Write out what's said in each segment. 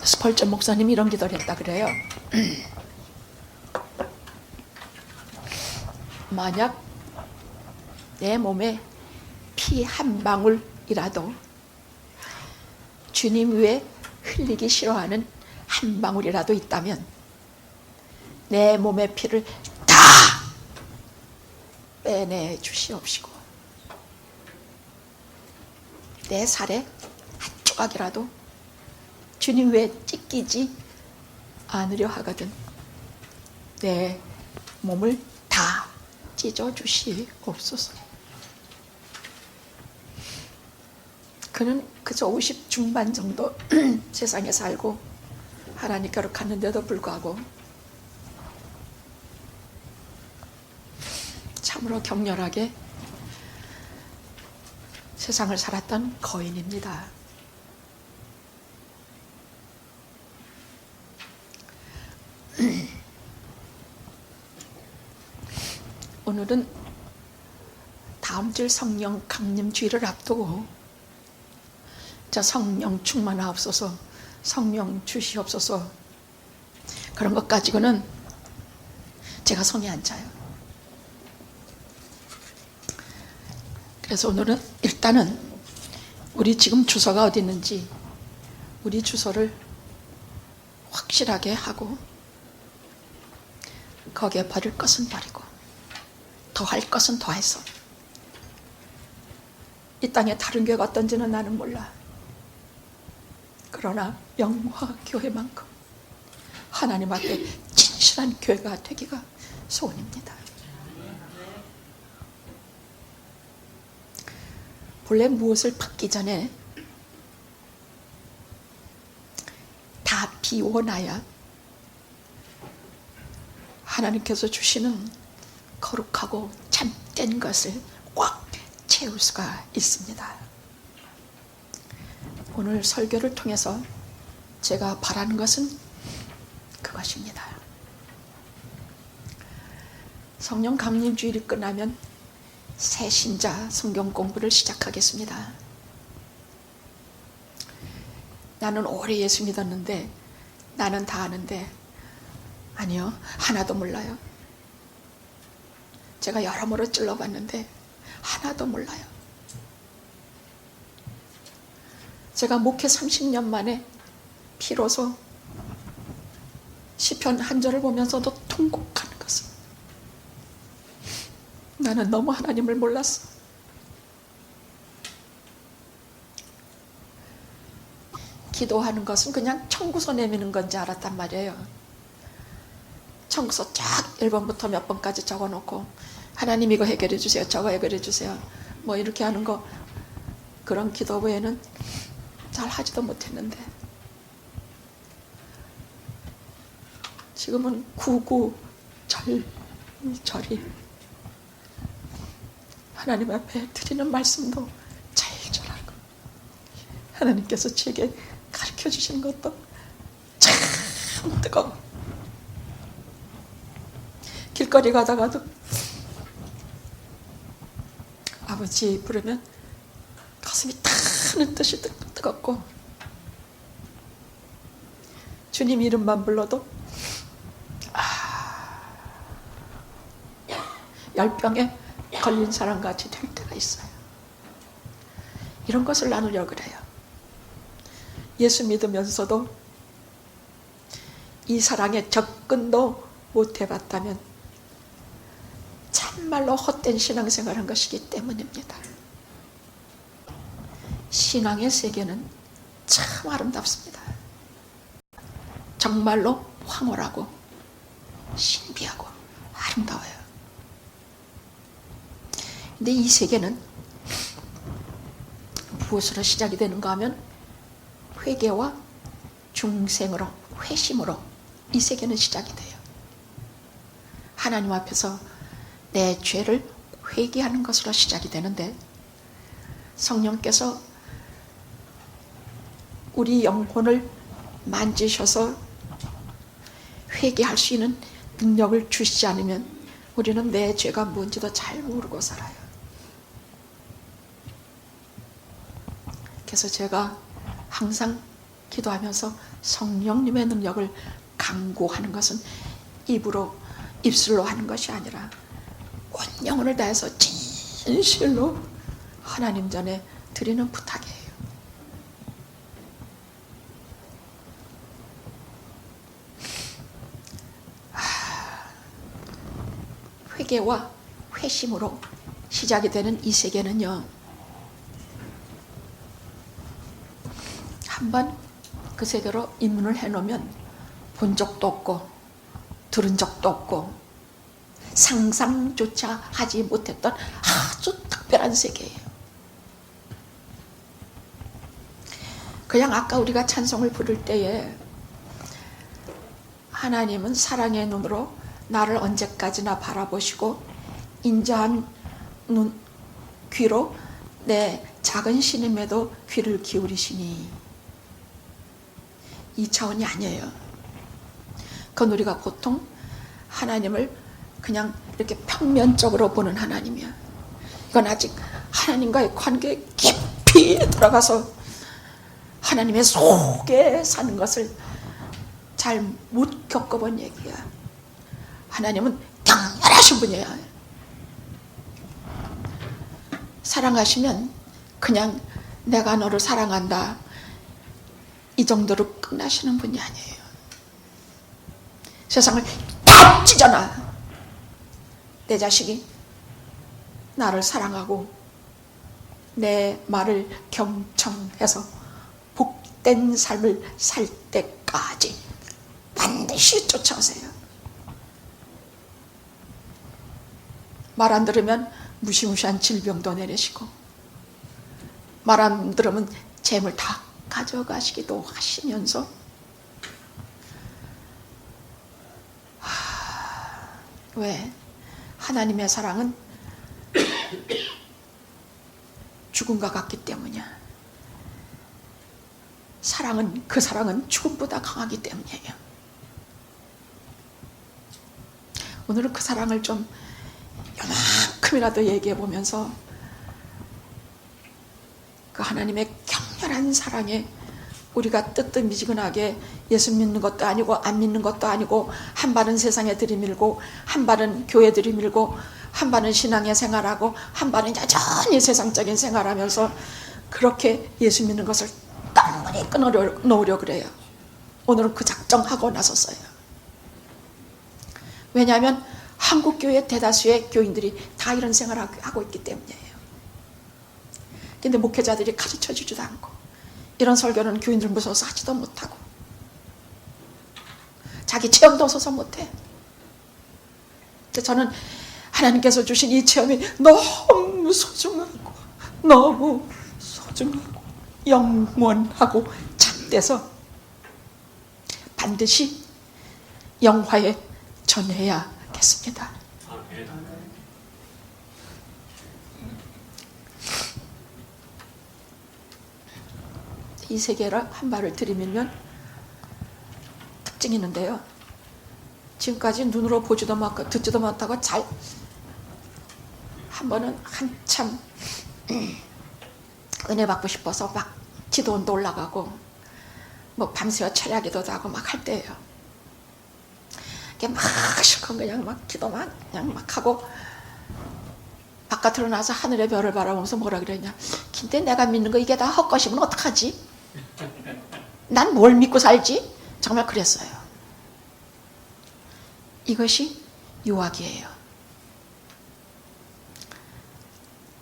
스펄전 목사님이 이런 기도를 했다 그래요. 만약 내 몸에 피 한 방울이라도 주님 위에 흘리기 싫어하는 한 방울이라도 있다면 내 몸의 피를 다 빼내 주시옵시고 내 살에 한 조각이라도 주님 외에 찢기지 않으려 하거든 내 몸을 다 찢어 주시옵소서. 그는 그저 50 중반 정도 세상에 살고 하나님께로 갔는데도 불구하고 참으로 격렬하게 세상을 살았던 거인입니다. 오늘은 다음 주 성령 강림 주일을 앞두고 자 성령 충만하옵소서, 성령 주시옵소서 그런 것 가지고는 제가 성에 안 차요. 그래서 오늘은 일단은 우리 지금 주소가 어디 있는지 우리 주소를 확실하게 하고 거기에 버릴 것은 버리고 더할 것은 더해서 이 땅에 다른 교회가 어떤지는 나는 몰라. 그러나 영화교회만큼 하나님 앞에 진실한 교회가 되기가 소원입니다. 본래 무엇을 받기 전에 다 비워놔야 하나님께서 주시는 거룩하고 참된 것을 꽉 채울 수가 있습니다. 오늘 설교를 통해서 제가 바라는 것은 그것입니다. 성령 강림 주일이 끝나면 새 신자 성경 공부를 시작하겠습니다. 나는 오래 예수 믿었는데 나는 다 아는데 아니요, 하나도 몰라요. 제가 여러모로 찔러봤는데 하나도 몰라요. 제가 목회 30년 만에 비로소 시편 한 절을 보면서도 통곡하는 것은 나는 너무 하나님을 몰랐어. 기도하는 것은 그냥 청구서 내미는 건지 알았단 말이에요. 청구서 쫙 1번부터 몇 번까지 적어놓고 하나님 이거 해결해 주세요, 저거 해결해 주세요 뭐 이렇게 하는 거, 그런 기도 외에는 잘 하지도 못했는데 지금은 구구절절이 하나님 앞에 드리는 말씀도 절절하고 하나님께서 제게 가르쳐 주시는 것도 참 뜨거워. 길거리 가다가도 아버지 부르면 가슴이 타는 듯이 뜨겁고 주님 이름만 불러도 열병에 걸린 사람같이 될 때가 있어요. 이런 것을 나누려고 그래요. 예수 믿으면서도 이 사랑에 접근도 못 해봤다면 참말로 헛된 신앙생활을 한 것이기 때문입니다. 신앙의 세계는 참 아름답습니다. 정말로 황홀하고 신비하고 아름다워요. 근데 이 세계는 무엇으로 시작이 되는가 하면 회개와 중생으로, 회심으로 이 세계는 시작이 돼요. 하나님 앞에서 내 죄를 회개하는 것으로 시작이 되는데 성령께서 우리 영혼을 만지셔서 회개할 수 있는 능력을 주시지 않으면 우리는 내 죄가 뭔지도 잘 모르고 살아요. 그래서 제가 항상 기도하면서 성령님의 능력을 강구하는 것은 입술로 하는 것이 아니라 온 영혼을 다해서 진실로 하나님 전에 드리는 부탁이에요. 회개와 회심으로 시작이 되는 이 세계는요, 한번 그 세계로 입문을 해놓으면 본 적도 없고 들은 적도 없고 상상조차 하지 못했던 아주 특별한 세계예요. 그냥 아까 우리가 찬송을 부를 때에 하나님은 사랑의 눈으로 나를 언제까지나 바라보시고 인자한 귀로 내 작은 신음에도 귀를 기울이시니, 이 차원이 아니에요. 그건 우리가 보통 하나님을 그냥 이렇게 평면적으로 보는 하나님이야. 이건 아직 하나님과의 관계에 깊이 들어가서 하나님의 속에 사는 것을 잘 못 겪어본 얘기야. 하나님은 당연하신 분이에요. 사랑하시면 그냥 내가 너를 사랑한다, 이 정도로 끝나시는 분이 아니에요. 세상을 다 찢어놔. 내 자식이 나를 사랑하고 내 말을 경청해서 복된 삶을 살 때까지 반드시 쫓아오세요. 말 안 들으면 무시무시한 질병도 내리시고, 말 안 들으면 재물 다 가져가시기도 하시면서, 왜? 하나님의 사랑은 죽음과 같기 때문이야. 그 사랑은 죽음보다 강하기 때문이에요. 오늘은 그 사랑을 좀 요만큼이라도 얘기해 보면서 그 하나님의 격렬한 사랑에 우리가 뜨뜻미지근하게 예수 믿는 것도 아니고 안 믿는 것도 아니고, 한 발은 세상에 들이밀고 한 발은 교회 들이밀고 한 발은 신앙의 생활하고 한 발은 여전히 세상적인 생활하면서 그렇게 예수 믿는 것을 깡그리 끊어놓으려 그래요. 오늘은 그 작정하고 나섰어요. 왜냐하면 한국교회 대다수의 교인들이 다 이런 생활을 하고 있기 때문이에요. 근데 목회자들이 가르쳐주지도 않고, 이런 설교는 교인들 무서워서 하지도 못하고, 자기 체험도 없어서 못해. 근데 저는 하나님께서 주신 이 체험이 너무 소중하고 너무 소중하고 영원하고 참돼서 반드시 영화에 전해야겠습니다. 이 세계를 한 발을 들이밀면 특징이 있는데요, 지금까지 눈으로 보지도 못하고 듣지도 못하고 한 번은 한참 은혜 받고 싶어서 막 기도원도 올라가고 뭐 밤새워 철야기도 하고 막 할 때예요. 이게 막 실컷 그냥 막 기도만 그냥 막 하고 바깥으로 나서 하늘의 별을 바라보면서 뭐라 그랬냐, 근데 내가 믿는 거 이게 다 헛것이면 어떡하지? 난 뭘 믿고 살지? 정말 그랬어요. 이것이 유학이에요.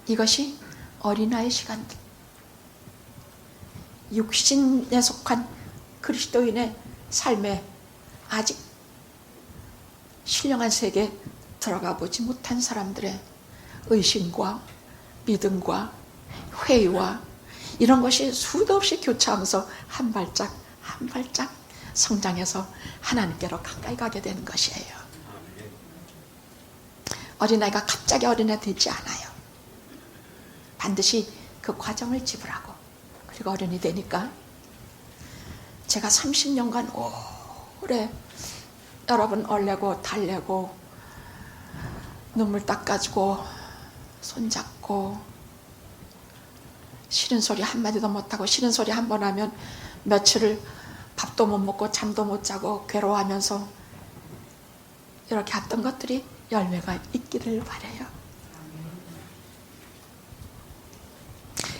이것이 어린아이 시간들, 육신에 속한 그리스도인의 삶에 아직 신령한 세계에 들어가 보지 못한 사람들의 의심과 믿음과 회의와 이런 것이 수도 없이 교차하면서 한 발짝 한 발짝 성장해서 하나님께로 가까이 가게 되는 것이에요. 어린아이가 갑자기 어린애 되지 않아요. 반드시 그 과정을 지불하고, 그리고 어른이 되니까, 제가 30년간 오래 여러분 얼레고 달래고 눈물 닦아주고 손잡고, 싫은 소리 한마디도 못하고 싫은 소리 한 번 하면 며칠을 밥 밥도 못 먹고 잠도 못 자고 괴로워하면서 이렇게 했던 것들이 열매가 있기를 바라요.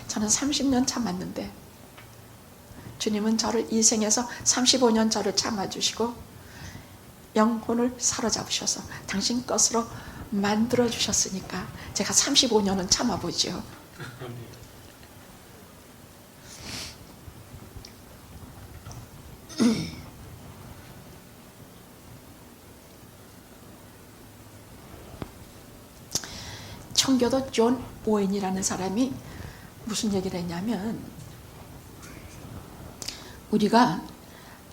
저는 30년 참았는데 주님은 저를 이 생에서 35년 저를 참아주시고 영혼을 사로잡으셔서 당신 것으로 만들어주셨으니까 제가 35년은 참아보죠. 청교도 존 오웬이라는 사람이 무슨 얘기를 했냐면, 우리가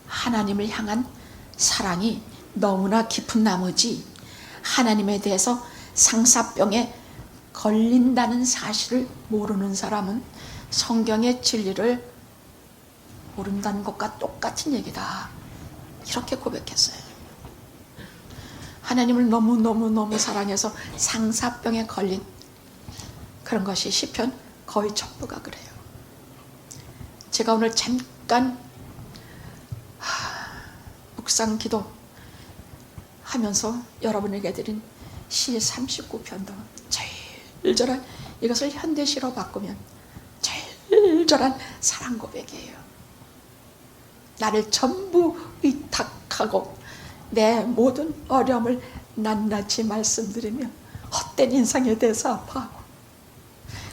하나님을 향한 사랑이 너무나 깊은 나머지 하나님에 대해서 상사병에 걸린다는 사실을 모르는 사람은 성경의 진리를 모른다는 것과 똑같은 얘기다, 이렇게 고백했어요. 하나님을 너무너무 사랑해서 상사병에 걸린 그런 것이 시편 거의 전부가 그래요. 제가 오늘 잠깐 묵상 기도 하면서 여러분에게 드린 시 39편도 절절한, 이것을 현대시로 바꾸면 절절한 사랑 고백이에요. 나를 전부 의탁하고 내 모든 어려움을 낱낱이 말씀드리며 헛된 인상에 대해서 아파하고,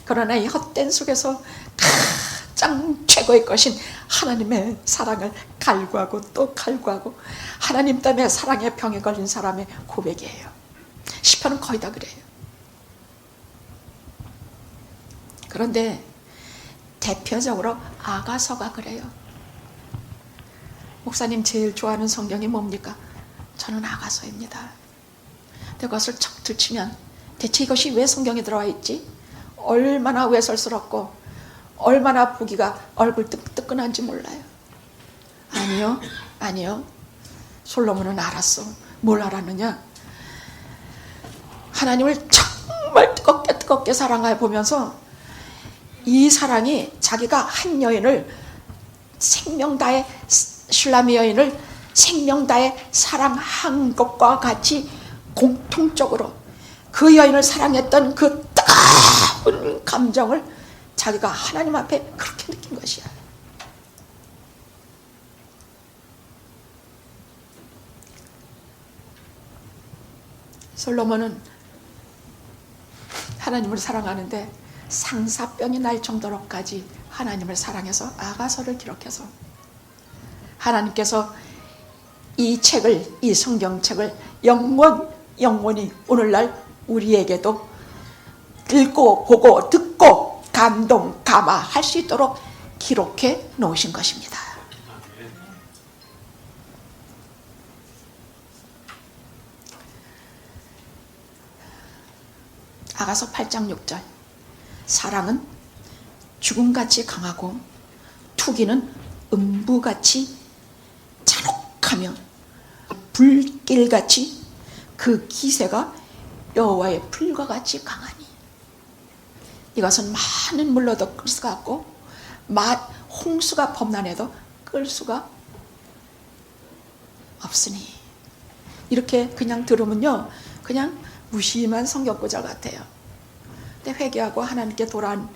그러나 이 헛된 속에서 가장 최고의 것인 하나님의 사랑을 갈구하고 또 갈구하고, 하나님 때문에 사랑의 병에 걸린 사람의 고백이에요. 시편은 거의 다 그래요. 그런데 대표적으로 아가서가 그래요. 목사님 제일 좋아하는 성경이 뭡니까? 저는 아가서입니다. 그것을 척 들치면 대체 이것이 왜 성경에 들어와 있지? 얼마나 외설스럽고 얼마나 보기가 얼굴 뜨끈한지 몰라요. 아니요. 솔로몬은 알았어. 뭘 알았느냐? 하나님을 정말 뜨겁게 사랑해 보면서 이 사랑이 자기가 한 여인을 생명 다해, 슐라미 여인을 생명 다해 사랑한 것과 같이 공통적으로 그 여인을 사랑했던 그 뜨거운 감정을 자기가 하나님 앞에 그렇게 느낀 것이야. 솔로몬은 하나님을 사랑하는데 상사병이 날 정도로까지 하나님을 사랑해서 아가서를 기록해서 하나님께서 이 책을, 이 성경책을 영원히 오늘날 우리에게도 읽고 보고 듣고 감동, 감화할 수 있도록 기록해 놓으신 것입니다. 아가서 8장 6절, 사랑은 죽음같이 강하고 투기는 음부같이 잔혹하며 불길같이 그 기세가 여호와의 불과 같이 강하니, 이것은 많은 물로도 끌 수가 없고 홍수가 범람해도 끌 수가 없으니, 이렇게 그냥 들으면요 그냥 무심한 성경 구절 같아요. 근데 회개하고 하나님께 돌아온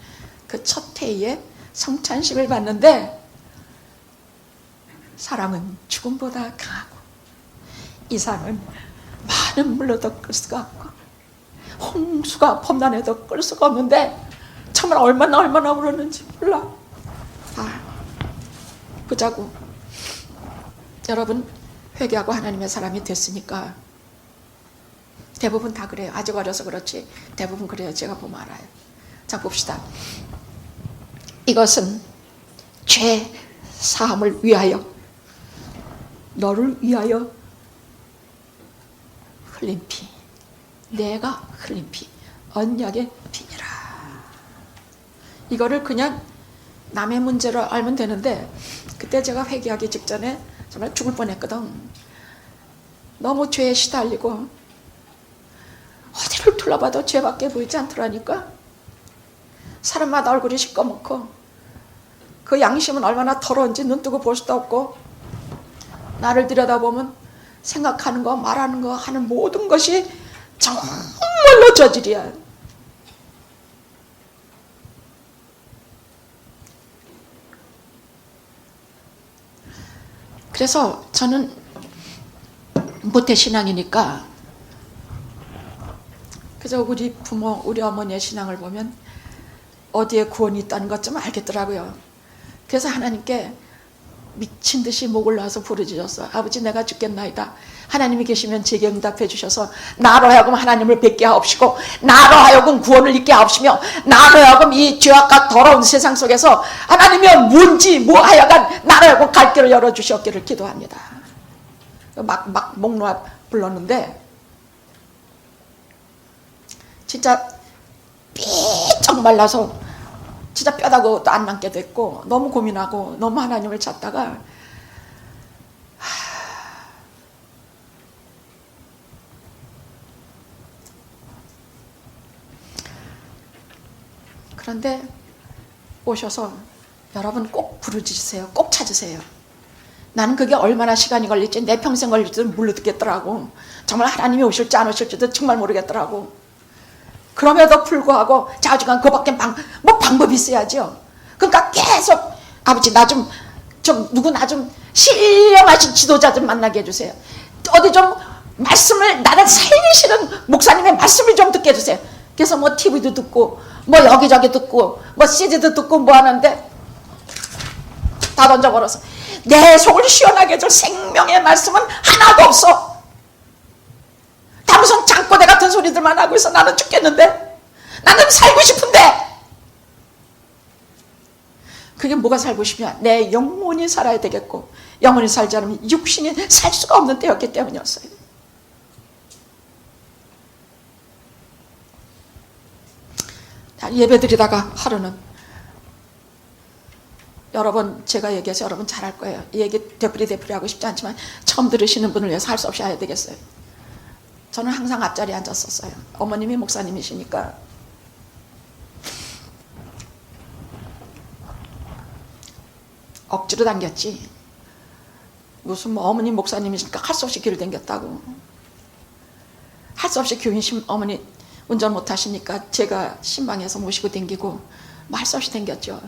그 첫 해에 성찬식을 받는데 사랑은 죽음보다 강하고 이상은 많은 물로도 끌 수가 없고 홍수가 범람해도 끌 수가 없는데 정말 얼마나 울었는지 몰라. 보자고. 여러분 회개하고 하나님의 사람이 됐으니까 대부분 다 그래요. 아직 어려서 그렇지 대부분 그래요. 제가 보면 알아요. 자 봅시다. 이것은 죄 사함을 위하여, 너를 위하여 흘린 피, 내가 흘린 피, 언약의 피니라. 이거를 그냥 남의 문제로 알면 되는데 그때 제가 회개하기 직전에 정말 죽을 뻔했거든. 너무 죄에 시달리고 어디를 둘러봐도 죄밖에 보이지 않더라니까. 사람마다 얼굴이 시꺼멓고 그 양심은 얼마나 더러운지 눈 뜨고 볼 수도 없고 나를 들여다보면 생각하는 거, 말하는 거, 하는 모든 것이 정말로 저질이야. 그래서 저는 모태신앙이니까, 그래서 우리 부모, 우리 어머니의 신앙을 보면 어디에 구원이 있다는 것 좀 알겠더라고요. 그래서 하나님께 미친 듯이 목을 놔서 부르짖었어. 아버지, 내가 죽겠나이다. 하나님이 계시면 제게 응답해 주셔서 나로 하여금 하나님을 뵙게 하옵시고, 나로 하여금 구원을 잊게 하옵시며, 나로 하여금 이 죄악과 더러운 세상 속에서 하나님이 뭔지 하여간 나로 하여금 갈 길을 열어주시옵기를 기도합니다. 막 목 놓아 불렀는데 진짜 삐쩍 말라서 진짜 뼈다구도 안 남게 됐고, 너무 고민하고 너무 하나님을 찾다가 그런데 오셔서 여러분 꼭 부르짖으세요. 꼭 찾으세요. 나는 그게 얼마나 시간이 걸릴지, 내 평생 걸릴지도 모르겠더라고. 정말 하나님이 오실지 안 오실지도 정말 모르겠더라고. 그럼에도 불구하고 자주간 그밖에 방법이 있어야죠. 그러니까 계속 아버지, 나 좀 누구 나 좀 신령하신 지도자 좀 만나게 해주세요. 어디 좀 말씀을, 나를 살리시는 목사님의 말씀을 좀 듣게 해주세요. 그래서 뭐 TV도 듣고 뭐 여기저기 듣고 뭐 CD도 듣고 뭐 하는데 다 던져버려서 내 속을 시원하게 해줄 생명의 말씀은 하나도 없어. 다 무슨 장꼬대 같은 소리들만 하고 있어. 나는 죽겠는데, 나는 살고 싶은데. 그게 뭐가 살고 싶냐? 내 영혼이 살아야 되겠고, 영혼이 살지 않으면 육신이 살 수가 없는 때였기 때문이었어요. 예배 드리다가 하루는, 여러분 제가 얘기해서 여러분 잘 알 거예요. 이 얘기 되풀이 하고 싶지 않지만 처음 들으시는 분을 위해서 할 수 없이 해야 되겠어요. 저는 항상 앞자리에 앉았었어요. 어머님이 목사님이시니까. 억지로 당겼지. 무슨 뭐 어머님 목사님이시니까 할 수 없이 길을 당겼다고. 할 수 없이 교인 어머니 운전 못 하시니까 제가 신방에서 모시고 당기고 뭐 할 수 없이 당겼죠.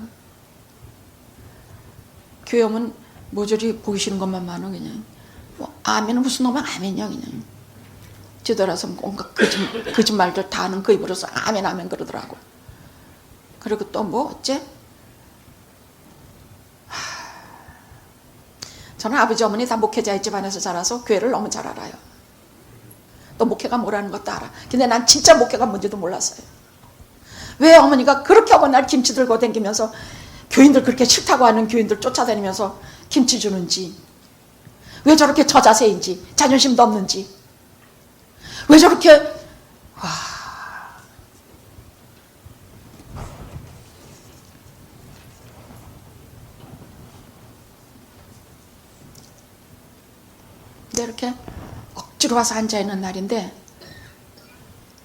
교회 오면 모조리 보이시는 것만 많아. 그냥 뭐 아멘은 무슨 놈의 아멘이야. 그냥 뒤돌아서 온갖 거짓말들 다 하는 그 입으로서 아멘 아멘 그러더라고. 그리고 또 뭐 어째? 저는 아버지 어머니 다 목회자의 집안에서 자라서 교회를 너무 잘 알아요. 또 목회가 뭐라는 것도 알아. 근데 난 진짜 목회가 뭔지도 몰랐어요. 왜 어머니가 그렇게 어머날 김치 들고 다니면서 교인들 그렇게 싫다고 하는 교인들 쫓아다니면서 김치 주는지, 왜 저렇게 저자세인지, 자존심도 없는지, 왜 저렇게 근데 이렇게 억지로 와서 앉아있는 날인데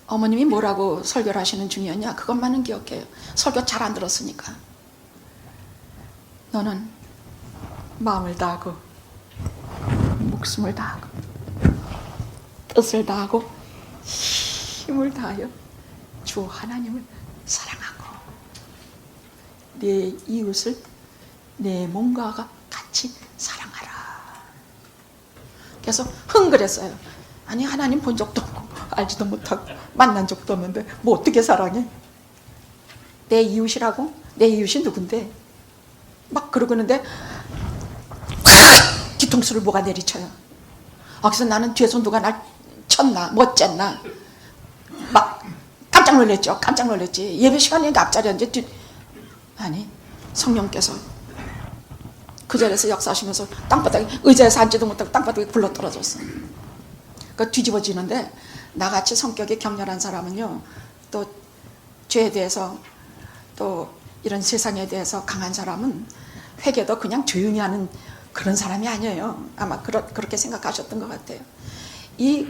어머님이 뭐라고 설교를 하시는 중이었냐, 그것만은 기억해요. 설교 잘 안 들었으니까. 너는 마음을 다하고 목숨을 다하고 뜻을 다하고 힘을 다하여 주 하나님을 사랑하고 내 이웃을 내 몸과 같이 사랑하라. 그래서 흥그랬어요. 아니 하나님 본 적도 없고 알지도 못하고 만난 적도 없는데 뭐 어떻게 사랑해? 내 이웃이라고? 내 이웃이 누군데? 막 그러고 있는데 뒤통수를 뭐가 내리쳐요. 그래서 나는 뒤에서 누가 날 쳤나 뭐 쨌나 막 깜짝 놀랐죠. 깜짝 놀랐지. 예배 시간에 앞자리에 앉아 아니 성령께서 그 자리에서 역사하시면서 땅바닥에 의자에서 앉지도 못하고 땅바닥에 굴러 떨어졌어. 그 뒤집어지는데 나같이 성격이 격렬한 사람은요, 또 죄에 대해서 또 이런 세상에 대해서 강한 사람은 회개도 그냥 조용히 하는 그런 사람이 아니에요. 아마 그렇게 생각하셨던 것 같아요. 이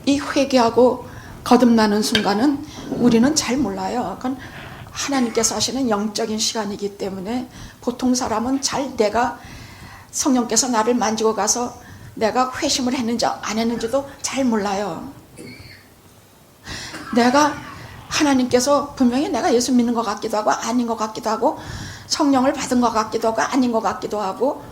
회개하고 거듭나는 순간은 우리는 잘 몰라요. 그건 하나님께서 하시는 영적인 시간이기 때문에 보통 사람은 잘 내가 성령께서 나를 만지고 가서 내가 회심을 했는지 안 했는지도 잘 몰라요. 내가 하나님께서 분명히 내가 예수 믿는 것 같기도 하고 아닌 것 같기도 하고 성령을 받은 것 같기도 하고 아닌 것 같기도 하고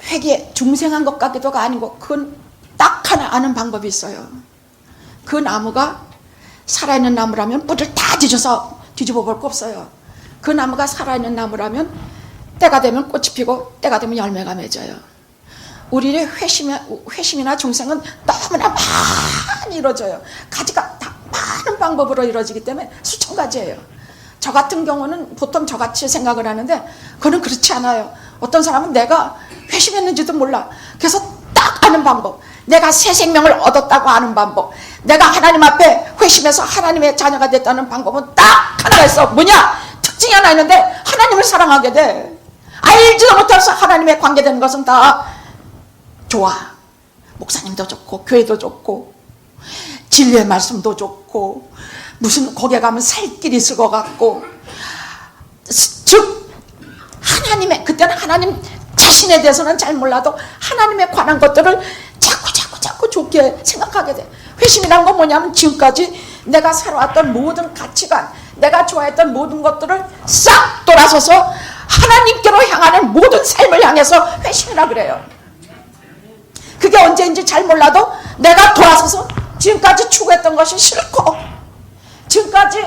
회개 중생한 것 같기도 하고 아닌 것, 그건 딱 하나 아는 방법이 있어요. 그 나무가 살아있는 나무라면 뿌리를 다 뒤집어 볼 거 없어요. 그 나무가 살아있는 나무라면 때가 되면 꽃이 피고 때가 되면 열매가 맺어요. 우리의 회심이나 중생은 너무나 많이 이루어져요. 가지가 다 많은 방법으로 이루어지기 때문에 수천 가지예요. 저 같은 경우는 보통 저같이 생각을 하는데 그건 그렇지 않아요. 어떤 사람은 내가 회심했는지도 몰라. 그래서 딱 아는 방법, 내가 새 생명을 얻었다고 아는 방법, 내가 하나님 앞에 회심해서 하나님의 자녀가 됐다는 방법은 딱 하나가 있어. 뭐냐? 특징이 하나 있는데 하나님을 사랑하게 돼. 알지도 못해서 하나님에 관계되는 것은 다 좋아. 목사님도 좋고 교회도 좋고 진리의 말씀도 좋고 무슨 거기에 가면 살 길이 있을 것 같고, 즉 하나님의, 그때는 하나님 자신에 대해서는 잘 몰라도 하나님에 관한 것들을 자꾸 좋게 생각하게 돼. 회심이란 건 뭐냐면 지금까지 내가 살아왔던 모든 가치관, 내가 좋아했던 모든 것들을 싹 돌아서서 하나님께로 향하는 모든 삶을 향해서 회심이라 그래요. 그게 언제인지 잘 몰라도 내가 돌아서서 지금까지 추구했던 것이 싫고 지금까지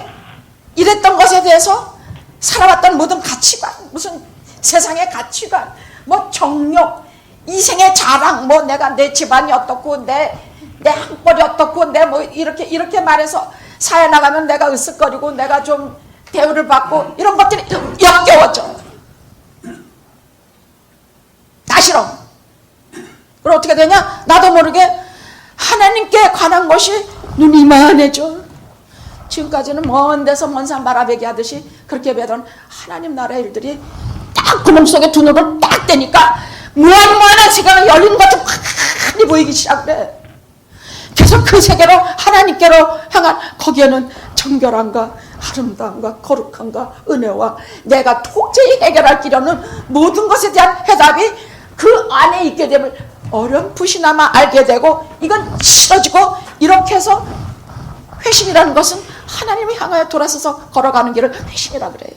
이랬던 것에 대해서 살아왔던 모든 가치관, 무슨 세상의 가치관, 뭐 정욕, 이생의 자랑, 뭐 내가 내 집안이 어떻고 내 학벌이 어떻고 내 뭐 이렇게 말해서 사회 나가면 내가 으쓱거리고 내가 좀 대우를 받고 이런 것들이 역겨워져. 다 싫어. 그럼 어떻게 되냐? 나도 모르게 하나님께 관한 것이 눈이 이만해져. 지금까지는 먼 데서 먼 산 바라보기 하듯이 그렇게 배던 하나님 나라의 일들이 딱 그놈 속에 두 눈을 딱 떼니까 무한무한한 세계가 열리는 것 같은 많이 보이기 시작해. 그래서 그 세계로 하나님께로 향한, 거기에는 정결함과 아름다움과 거룩함과 은혜와 내가 도저히 해결할 길 없는 모든 것에 대한 해답이 그 안에 있게 되면 어렴풋이나마 알게 되고 이건 싫어지고, 이렇게 해서 회심이라는 것은 하나님을 향하여 돌아서서 걸어가는 길을 회심이라 그래요.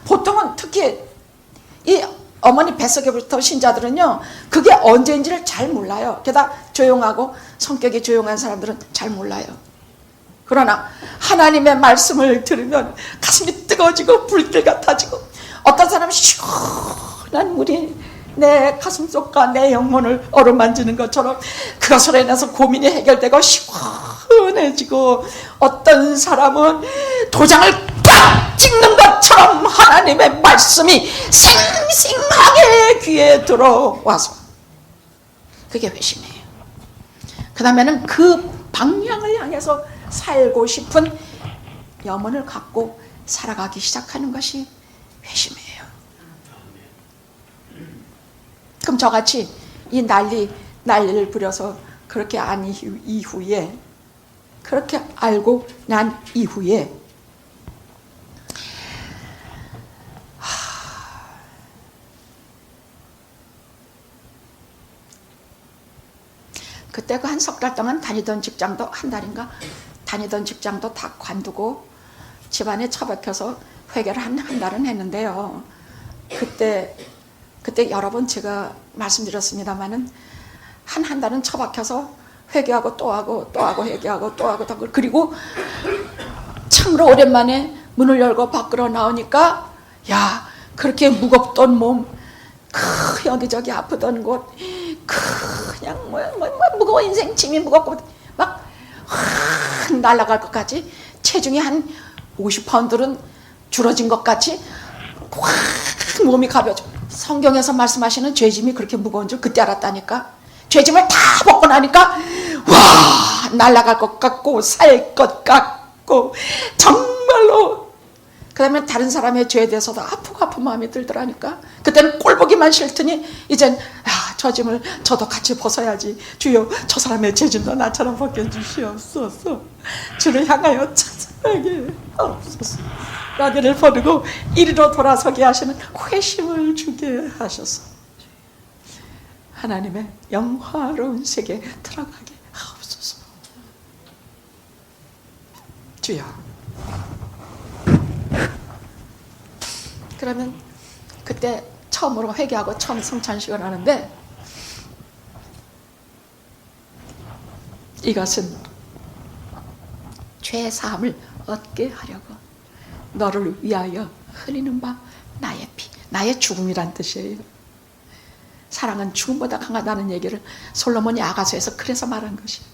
보통은 특히 이 어머니 뱃속에부터 신자들은요, 그게 언제인지를 잘 몰라요. 게다가 조용하고 성격이 조용한 사람들은 잘 몰라요. 그러나 하나님의 말씀을 들으면 가슴이 뜨거워지고 불길 같아지고, 어떤 사람은 시원한 물이 내 가슴속과 내 영혼을 어루만지는 것처럼 그것으로 인해서 고민이 해결되고 시원해지고, 어떤 사람은 도장을 빡 찍는 것처럼 하나님의 말씀이 생생하게 귀에 들어와서, 그게 회심이에요. 그 다음에는 그 방향을 향해서 살고 싶은 염원을 갖고 살아가기 시작하는 것이 회심이에요. 그럼 저같이 이 난리를 부려서 그렇게 안 이후에, 그렇게 알고 난 이후에 그때 그 한 석 달 동안 다니던 직장도, 한 달인가 다니던 직장도 다 관두고 집안에 처박혀서 회개를 한 달은 했는데요. 그때 여러 번 제가 말씀드렸습니다마는 한 달은 처박혀서 회개하고 또 하고 회개하고 또 하고 그리고 참으로 오랜만에 문을 열고 밖으로 나오니까, 야, 그렇게 무겁던 몸, 여기저기 아프던 곳, 그냥 무거워, 인생 짐이 무겁고 막 날아갈 것까지, 체중이 한 50파운드는 줄어진 것 같이 확 몸이 가벼워져. 성경에서 말씀하시는 죄짐이 그렇게 무거운 줄 그때 알았다니까. 죄짐을 다 벗고 나니까 와, 날아갈 것 같고 살 것 같고 정말로. 그 다음에 다른 사람의 죄에 대해서도 아프고 마음이 들더라니까. 그때는 꼴보기만 싫더니 이젠 저 짐을 저도 같이 벗어야지. 주여, 저 사람의 죄짐도 나처럼 벗겨주시옵소서. 주를 향하여 찾아가게 하옵소서. 라디오를 버리고 이리로 돌아서게 하시는 회심을 주게 하셔서 하나님의 영화로운 세계에 들어가게 하옵소서. 주여. 그러면 그때 처음으로 회개하고 처음 성찬식을 하는데, 이것은 죄 사함을 얻게 하려고 너를 위하여 흘리는 바 나의 피, 나의 죽음이란 뜻이에요. 사랑은 죽음보다 강하다는 얘기를 솔로몬이 아가서에서 그래서 말한 것이에요.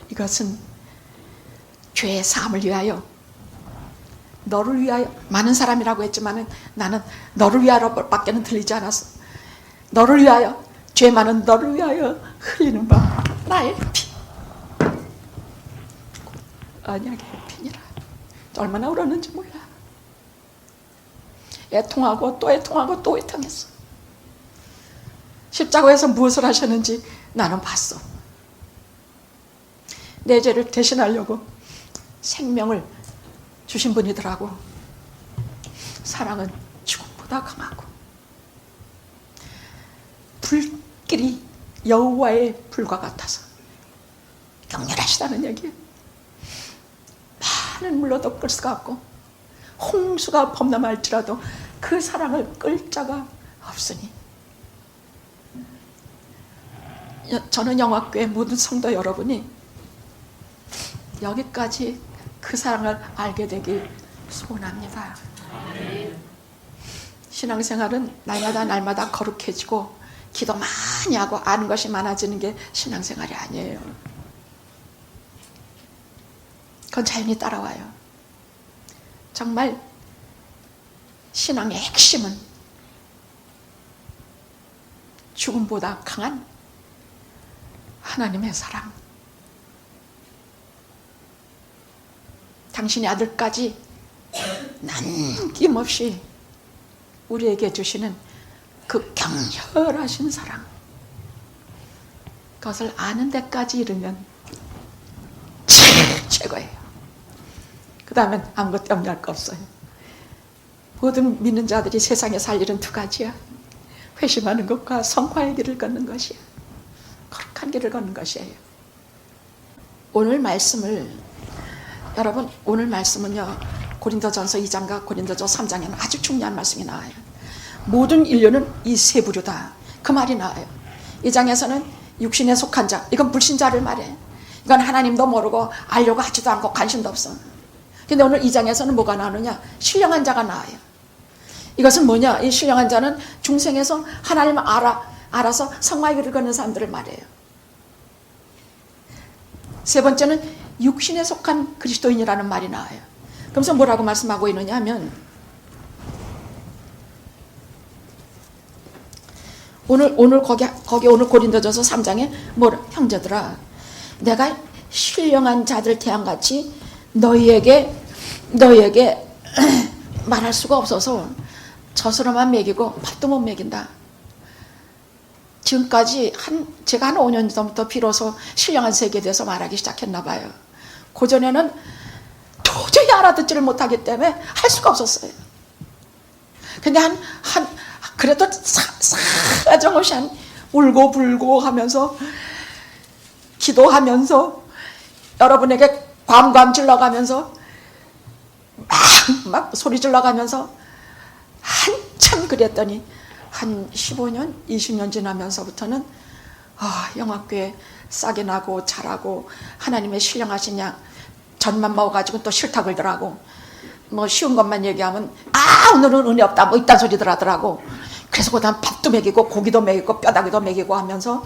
이것은 죄의 사함을 위하여, 너를 위하여, 많은 사람이라고 했지만 나는 너를 위하여밖에는 들리지 않았어. 너를 위하여, 죄 많은 너를 위하여 흘리는 바 나의 피, 언약의 피니라. 얼마나 울었는지 몰라. 애통하고 또 애통하고 또 애통했어. 십자가에서 무엇을 하셨는지 나는 봤어. 내 죄를 대신하려고 생명을 주신 분이더라고. 사랑은 죽음보다 강하고 불길이 여호와의 불과 같아서 격렬하시다는 얘기예요. 많은 물로도 끌 수가 없고 홍수가 범람할지라도 그 사랑을 끌 자가 없으니, 저는 영화교회 모든 성도 여러분이 여기까지 그 사랑을 알게 되길 소원합니다. 신앙생활은 날마다 거룩해지고 기도 많이 하고 아는 것이 많아지는 게 신앙생활이 아니에요. 그건 자연히 따라와요. 정말 신앙의 핵심은 죽음보다 강한 하나님의 사랑, 당신의 아들까지 남김없이 우리에게 주시는 그 격렬하신 사랑, 그것을 아는 데까지 이르면 최고예요. 그 다음엔 아무것도 염려할 거 없어요. 모든 믿는 자들이 세상에 살 일은 두 가지야. 회심하는 것과 성화의 길을 걷는 것이야. 거룩한 길을 걷는 것이에요. 오늘 말씀을, 여러분, 오늘 말씀은요, 고린도전서 2장과 고린도전서 3장에는 아주 중요한 말씀이 나와요. 모든 인류는 이 세 부류다, 그 말이 나와요. 2장에서는 육신에 속한 자, 이건 불신자를 말해. 이건 하나님도 모르고 알려고 하지도 않고 관심도 없어. 근데 오늘 2장에서는 뭐가 나오느냐? 신령한 자가 나와요. 이것은 뭐냐? 이 신령한 자는 중생에서 하나님을 알아서 성화의 길을 걷는 사람들을 말해요. 세 번째는 육신에 속한 그리스도인이라는 말이 나와요. 그러면서 뭐라고 말씀하고 있느냐 하면, 오늘 거기 오늘 고린도전서 3장에 뭐라, 형제들아, 내가 신령한 자들 태양같이 너희에게 말할 수가 없어서 젖으로만 먹이고 밥도 못 먹인다. 지금까지 제가 한 5년 전부터 비로소 신령한 세계에 대해서 말하기 시작했나 봐요. 그전에는 도저히 알아듣지를 못하기 때문에 할 수가 없었어요. 근데 그래도 사정없이 울고 불고 하면서 기도하면서 여러분에게 광광 질러가면서 막 소리 질러가면서 한참 그랬더니 한 15년, 20년 지나면서부터는 영화교회 싹이 나고 자라고 하나님의 신령하신 양 젖만 먹어가지고 또 싫다 그러더라고. 뭐 쉬운 것만 얘기하면 오늘은 은혜 없다 뭐 이딴 소리들 하더라고. 그래서 그다음 밥도 먹이고 고기도 먹이고 뼈다귀도 먹이고 하면서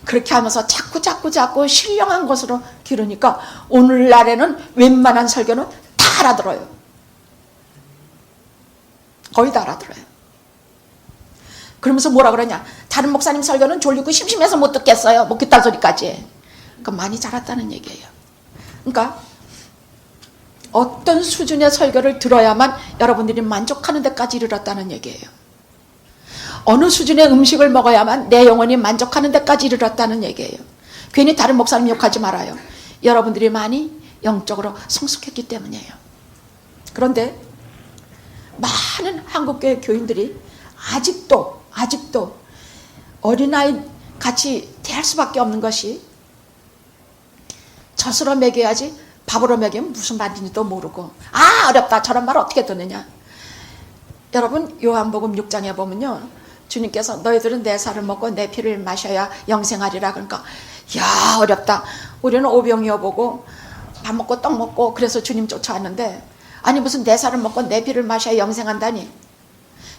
그렇게 하면서 자꾸 신령한 것으로 기르니까 오늘날에는 웬만한 설교는 다 알아들어요. 거의 다 알아들어요. 그러면서 뭐라 그러냐? 다른 목사님 설교는 졸리고 심심해서 못 듣겠어요. 뭐 그딴 소리까지. 그러니까 많이 자랐다는 얘기예요. 그러니까 어떤 수준의 설교를 들어야만 여러분들이 만족하는 데까지 이르렀다는 얘기예요. 어느 수준의 음식을 먹어야만 내 영혼이 만족하는 데까지 이르렀다는 얘기예요. 괜히 다른 목사님 욕하지 말아요. 여러분들이 많이 영적으로 성숙했기 때문이에요. 그런데 많은 한국교회 교인들이 아직도 어린아이 같이 대할 수밖에 없는 것이 젖으로 먹여야지 밥으로 먹이면 무슨 말인지도 모르고 어렵다 저런 말 어떻게 듣느냐. 여러분 요한복음 6장에 보면요, 주님께서 너희들은 내 살을 먹고 내 피를 마셔야 영생하리라. 그러니까 야 어렵다. 우리는 오병이어 보고 밥 먹고 떡 먹고 그래서 주님 쫓아왔는데, 아니 무슨 내 살을 먹고 내 피를 마셔야 영생한다니.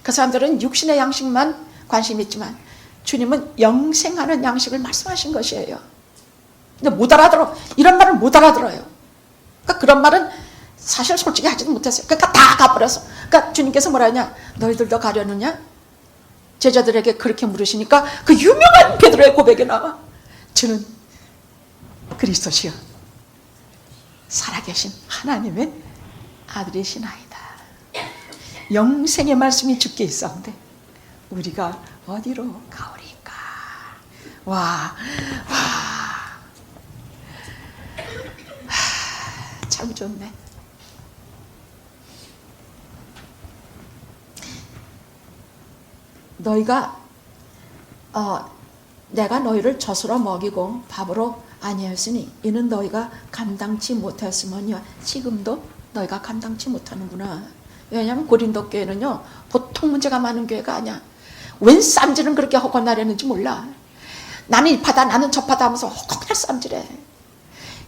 그 사람들은 육신의 양식만 관심 있지만 주님은 영생하는 양식을 말씀하신 것이에요. 근데 못 알아들어. 이런 말을 못 알아들어요. 그러니까 그런 말은 사실 솔직히 하지도 못했어요. 그러니까 다 가버렸어. 그러니까 주님께서 뭐라 하냐, 너희들도 가려느냐? 제자들에게 그렇게 물으시니까 그 유명한 베드로의 고백이 나와. 주는 그리스도시여 살아계신 하나님의 아들이시나이다. 영생의 말씀이 주께 있사온데 우리가 어디로 가오리까. 참 좋네. 너희가 내가 너희를 젖으로 먹이고 밥으로 아니하였으니 이는 너희가 감당치 못하였으면요 지금도 너희가 감당치 못하는구나. 왜냐하면 고린도 교회는요 보통 문제가 많은 교회가 아니야. 웬 쌈질은 그렇게 허건나려는지 몰라. 나는 이파다 나는 저파다 하면서 허건날 쌈질해.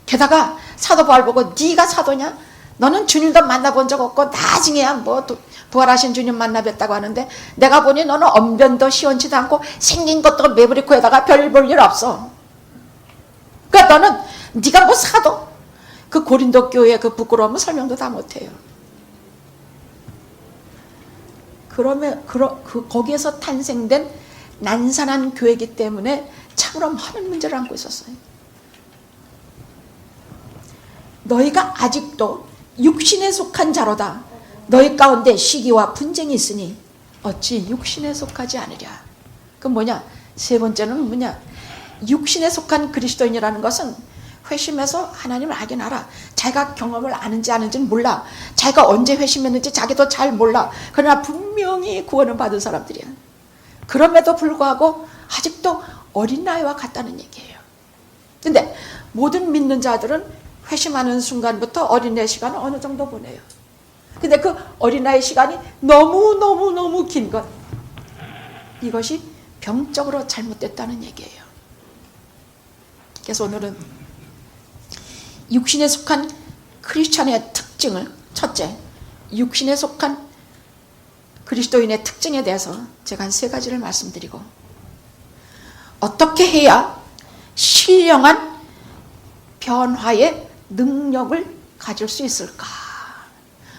게다가 사도 바울 보고 네가 사도냐? 너는 주님도 만나본 적 없고 나중에야 뭐 부활하신 주님 만나뵀다고 하는데 내가 보니 너는 언변도 시원치도 않고 생긴 것도 매부리코에다가 별 볼 일 없어. 그러니까 너는 네가 뭐 사도? 그 고린도 교회의 그 부끄러움은 설명도 다 못해요. 그러면 거기에서 탄생된 난산한 교회이기 때문에 참으로 많은 문제를 안고 있었어요. 너희가 아직도 육신에 속한 자로다. 너희 가운데 시기와 분쟁이 있으니 어찌 육신에 속하지 않으랴. 그 뭐냐? 세 번째는 뭐냐? 육신에 속한 그리스도인이라는 것은 회심해서 하나님을 알긴 알아. 자기가 경험을 아는지 아는지는 몰라. 자기가 언제 회심했는지 자기도 잘 몰라. 그러나 분명히 구원을 받은 사람들이야. 그럼에도 불구하고 아직도 어린아이와 같다는 얘기예요. 근데 모든 믿는 자들은 회심하는 순간부터 어린아이 시간을 어느 정도 보내요. 근데 그 어린아이 시간이 너무 긴 것, 이것이 병적으로 잘못됐다는 얘기예요. 그래서 오늘은 육신에 속한 크리스찬의 특징을, 첫째, 육신에 속한 그리스도인의 특징에 대해서 제가 한 3가지를 말씀드리고, 어떻게 해야 신령한 변화의 능력을 가질 수 있을까?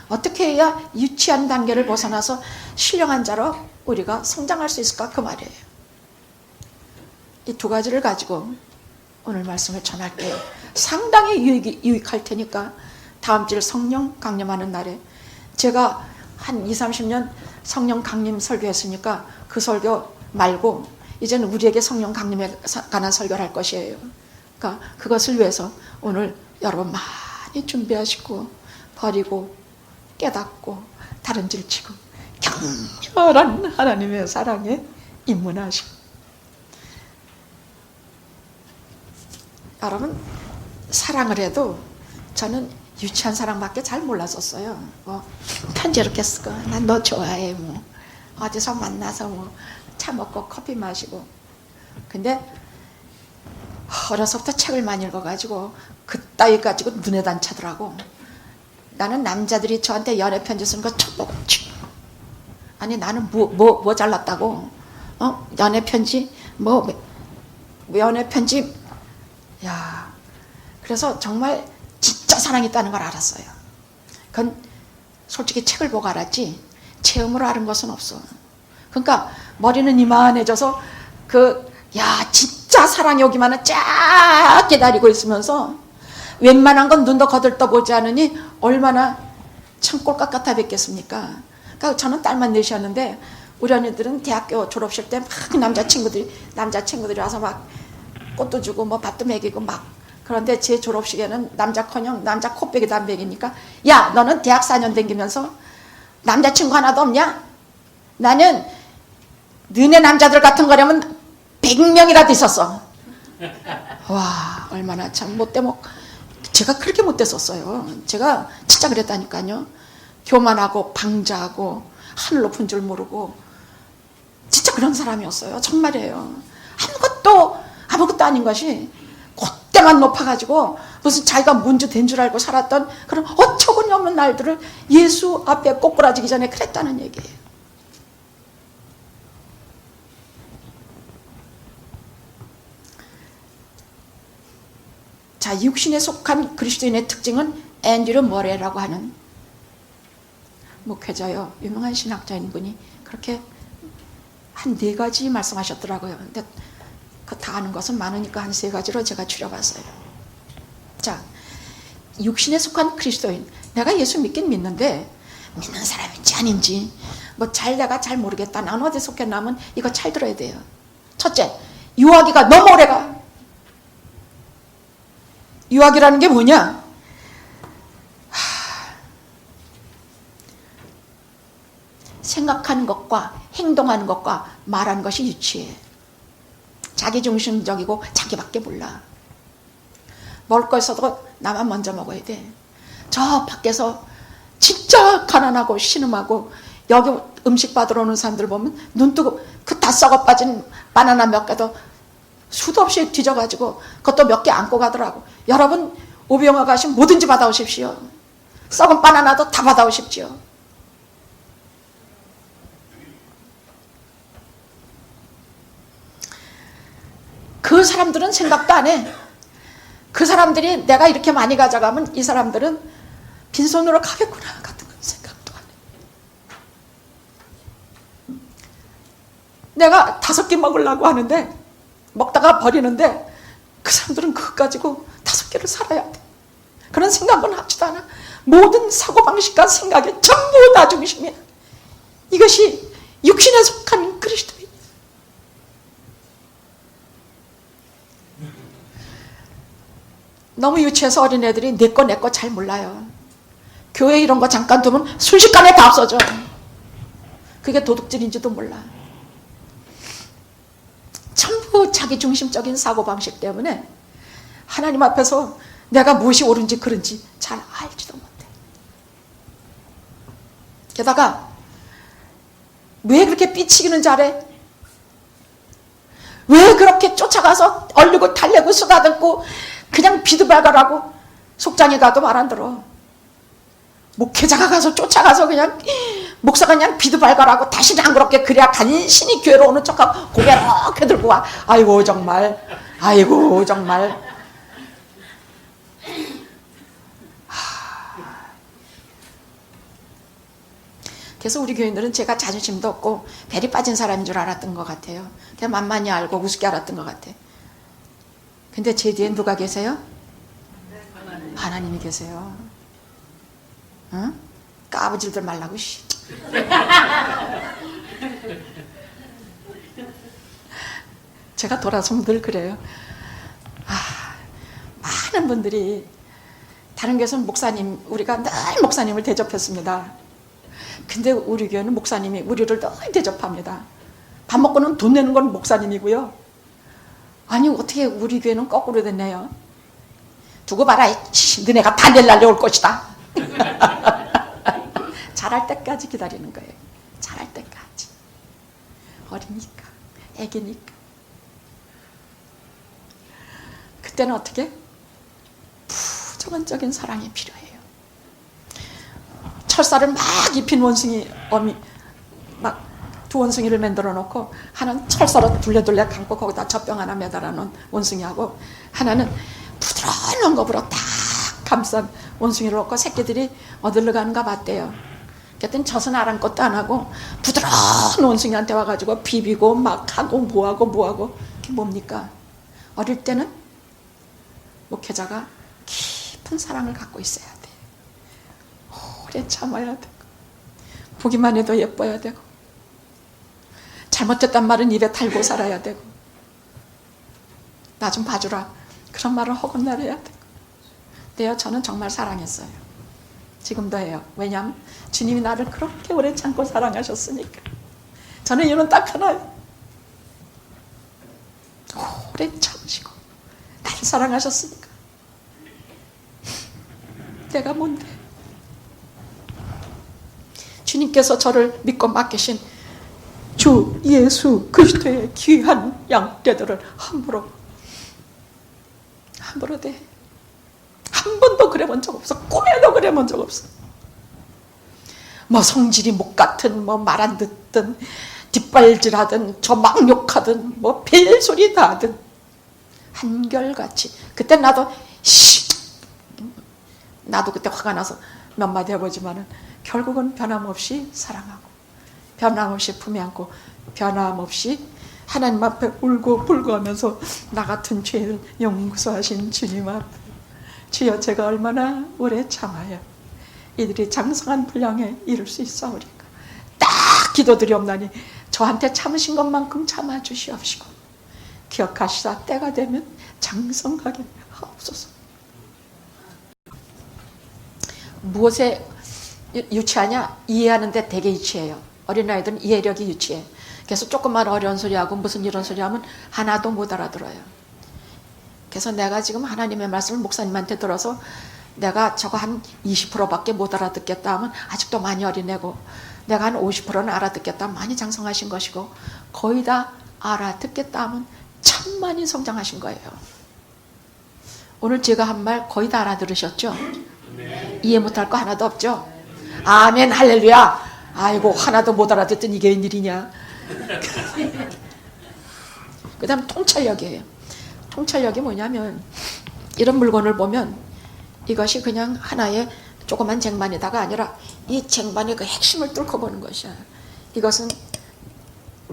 어떻게 해야 유치한 단계를 벗어나서 신령한 자로 우리가 성장할 수 있을까? 그 말이에요. 이 2가지를 가지고 오늘 말씀을 전할게요. 상당히 유익할 테니까 다음 주일 성령 강림하는 날에, 제가 한 20-30년 성령 강림 설교했으니까 그 설교 말고 이제는 우리에게 성령 강림에 관한 설교를 할 것이에요. 그러니까 그것을 위해서 오늘 여러분 많이 준비하시고 버리고 깨닫고 다른질 치고 격렬한 하나님의 사랑에 입문하시고. 여러분, 사랑을 해도 저는 유치한 사랑밖에 잘 몰랐었어요. 뭐 편지 이렇게 쓰고 난 너 좋아해, 뭐 어디서 만나서 뭐 차 먹고 커피 마시고. 근데 어려서부터 책을 많이 읽어가지고 그따위 가지고 눈에 단차더라고. 나는 남자들이 저한테 연애 편지 쓰는 거 처음 보고, 아니 나는 뭐 잘났다고? 연애 편지 뭐 연애 편지. 야, 그래서 정말 진짜 사랑이 있다는 걸 알았어요. 그건 솔직히 책을 보고 알았지 체험으로 아는 것은 없어. 그러니까 머리는 이만해져서 진짜 사랑이 오기만은 쫙 기다리고 있으면서 웬만한 건 눈도 거들떠 보지 않으니 얼마나 참 꼴깍 같아 뵙겠습니까? 그러니까 저는 딸만 넷이었는데 우리 언니들은 대학교 졸업식 때 막 남자 친구들이 와서 막 꽃도 주고 뭐 밥도 먹이고 막. 그런데 제 졸업식에는 남자커녕 남자 코빼기도 안 먹이니까, 야 너는 대학 4년 다니면서 남자친구 하나도 없냐? 나는 너네 남자들 같은 거라면 100명이라도 있었어. 와, 얼마나 참 못되먹. 제가 그렇게 못됐었어요. 제가 진짜 그랬다니까요. 교만하고 방자하고 하늘 높은 줄 모르고 진짜 그런 사람이었어요. 정말이에요. 아무것도 아닌 것이 그때만 높아가지고 무슨 자기가 문주 된 줄 알고 살았던 그런 어처구니 없는 날들을 예수 앞에 꼬꾸라지기 전에 그랬다는 얘기예요. 자, 육신에 속한 그리스도인의 특징은 앤드류 머레라고 하는 목회자요, 유명한 신학자인 분이 그렇게 한 4가지 말씀하셨더라고요. 근데 그 다 아는 것은 많으니까 한 3가지로 제가 줄여봤어요. 자, 육신에 속한 그리스도인, 내가 예수 믿긴 믿는데 믿는 사람인지 아닌지 내가 잘 모르겠다, 난 어디 속했나면 이거 잘 들어야 돼요. 첫째, 유아기가 너무 오래가. 유아기라는 게 뭐냐? 생각하는 것과 행동하는 것과 말하는 것이 유치해. 자기중심적이고 자기밖에 몰라. 먹을 거 있어도 나만 먼저 먹어야 돼. 저 밖에서 진짜 가난하고 신음하고 여기 음식 받으러 오는 사람들 보면 눈 뜨고 그 다 썩어 빠진 바나나 몇 개도 수도 없이 뒤져가지고 그것도 몇 개 안고 가더라고. 여러분 오병화 가시면 뭐든지 받아오십시오. 썩은 바나나도 다 받아오십시오. 그 사람들은 생각도 안 해. 그 사람들이 내가 이렇게 많이 가져가면 이 사람들은 빈손으로 가겠구나 같은 건 생각도 안 해. 내가 5개 먹으려고 하는데 먹다가 버리는데 그 사람들은 그것 가지고 5개를 살아야 돼. 그런 생각은 하지도 않아. 모든 사고방식과 생각이 전부 나 중심이야. 이것이 육신에 속한 그리스도인. 너무 유치해서 어린애들이 내 거 잘 몰라요. 교회 이런 거 잠깐 두면 순식간에 다 없어져. 그게 도둑질인지도 몰라. 전부 자기중심적인 사고방식 때문에 하나님 앞에서 내가 무엇이 옳은지 그른지 잘 알지도 못해. 게다가 왜 그렇게 삐치기는 잘해? 왜 그렇게 쫓아가서 얼리고 달래고 쓰다듬고 그냥 비드발갈하고 속장에 가도 말 안 들어. 목회자가 가서 쫓아가서 그냥 목사가 그냥 비드발갈하고 다시는 안 그렇게 그래야 간신히 교회로 오는 척하고 고개 이렇게 들고 와. 아이고 정말. 그래서 우리 교인들은 제가 자존심도 없고 벨이 빠진 사람인 줄 알았던 것 같아요. 그냥 만만히 알고 우습게 알았던 것 같아. 근데 제 뒤엔 누가 계세요? 하나님이 계세요. 응? 까부질들 말라고. 제가 돌아서면 늘 그래요. 많은 분들이 다른 교회에서는 목사님, 우리가 늘 목사님을 대접했습니다. 근데 우리 교회는 목사님이 우리를 늘 대접합니다. 밥 먹고는 돈 내는 건 목사님이고요. 아니 어떻게 우리 교회는 거꾸로 됐네요. 두고 봐라. 너네가 다 내일 날려올 것이다. 잘할 때까지 기다리는 거예요. 잘할 때까지. 어리니까, 애기니까. 그때는 어떻게? 부정적인 사랑이 필요해요. 철사를 막 입힌 원숭이 어미 막 두 원숭이를 만들어 놓고 하나는 철사로 둘레둘레 감고 거기다 젖병 하나 매달아 놓은 원숭이하고 하나는 부드러운 엉겁으로 딱 감싼 원숭이를 놓고 새끼들이 어디로 가는가 봤대요. 그랬더니 젖은 아랑것도 안 하고 부드러운 원숭이한테 와가지고 비비고 막 하고 뭐하고 그게 뭡니까? 어릴 때는 목회자가 깊은 사랑을 갖고 있어야 돼. 오래 참아야 되고 보기만 해도 예뻐야 되고 잘못됐단 말은 입에 달고 살아야 되고 나 좀 봐주라 그런 말을 허건날해야 되고. 근데요 저는 정말 사랑했어요. 지금도 해요. 왜냐하면 주님이 나를 그렇게 오래 참고 사랑하셨으니까. 저는 이유는 딱 하나예요. 오래 참으시고 나를 사랑하셨으니까. 내가 뭔데? 주님께서 저를 믿고 맡기신 주 예수 그리스도의 귀한 양떼들을 함부로 돼. 한 번도 그래 본 적 없어. 꿈에도 그래 본 적 없어. 뭐 성질이 목 같은, 뭐 말 안 듣든, 뒷발질하든, 저 막 욕하든, 뭐 별소리 다 하든 한결같이. 그때 나도 그때 화가 나서 몇 마디 해보지만은 결국은 변함없이 사랑하고, 변함없이 품에 안고, 변함없이 하나님 앞에 울고 불고 하면서 나 같은 죄를 용서하신 주님 앞에, 주여 제가 얼마나 오래 참아야 이들이 장성한 분량에 이를 수 있사오리까. 딱 기도드리옵나니 저한테 참으신 것만큼 참아주시옵시고 기억하시사 때가 되면 장성하게 하옵소서. 무엇에 유치하냐? 이해하는데 되게 유치해요. 어린아이들은 이해력이 유치해. 그래서 조금만 어려운 소리하고 무슨 이런 소리 하면 하나도 못 알아들어요. 그래서 내가 지금 하나님의 말씀을 목사님한테 들어서 내가 저거 한 20%밖에 못 알아듣겠다 하면 아직도 많이 어린애고, 내가 한 50%는 알아듣겠다 하면 많이 장성하신 것이고, 거의 다 알아듣겠다 하면 참 많이 성장하신 거예요. 오늘 제가 한 말 거의 다 알아들으셨죠? 네. 이해 못할 거 하나도 없죠? 아멘 할렐루야. 아이고 하나도 못 알아듣던 이게 웬일이냐. 그 다음 통찰력이에요. 통찰력이 뭐냐면, 이런 물건을 보면 이것이 그냥 하나의 조그만 쟁반이다가 아니라 이 쟁반의 그 핵심을 뚫고 보는 것이야. 이것은